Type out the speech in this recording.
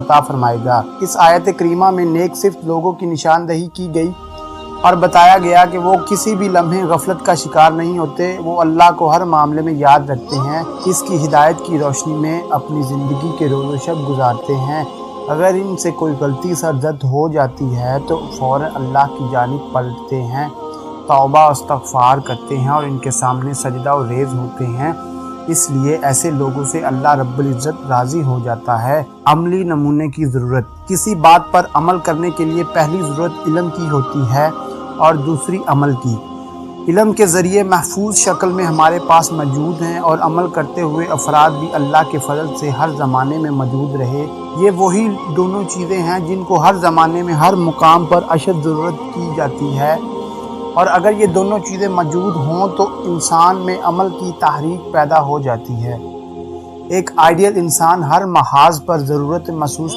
عطا فرمائے گا۔ اس آیت کریمہ میں نیک صرف لوگوں کی نشاندہی کی گئی اور بتایا گیا کہ وہ کسی بھی لمحے غفلت کا شکار نہیں ہوتے، وہ اللہ کو ہر معاملے میں یاد رکھتے ہیں، اس کی ہدایت کی روشنی میں اپنی زندگی کے روز و شب گزارتے ہیں۔ اگر ان سے کوئی غلطی سرزد ہو جاتی ہے تو فوراً اللہ کی جانب پلٹتے ہیں، توبہ و استغفار کرتے ہیں اور ان کے سامنے سجدہ و ریز ہوتے ہیں۔ اس لیے ایسے لوگوں سے اللہ رب العزت راضی ہو جاتا ہے۔ عملی نمونے کی ضرورت۔ کسی بات پر عمل کرنے کے لیے پہلی ضرورت علم کی ہوتی ہے اور دوسری عمل کی۔ علم کے ذریعے محفوظ شکل میں ہمارے پاس موجود ہیں اور عمل کرتے ہوئے افراد بھی اللہ کے فضل سے ہر زمانے میں موجود رہے۔ یہ وہی دونوں چیزیں ہیں جن کو ہر زمانے میں ہر مقام پر اشد ضرورت کی جاتی ہے، اور اگر یہ دونوں چیزیں موجود ہوں تو انسان میں عمل کی تحریک پیدا ہو جاتی ہے۔ ایک آئیڈیل انسان ہر محاذ پر ضرورت محسوس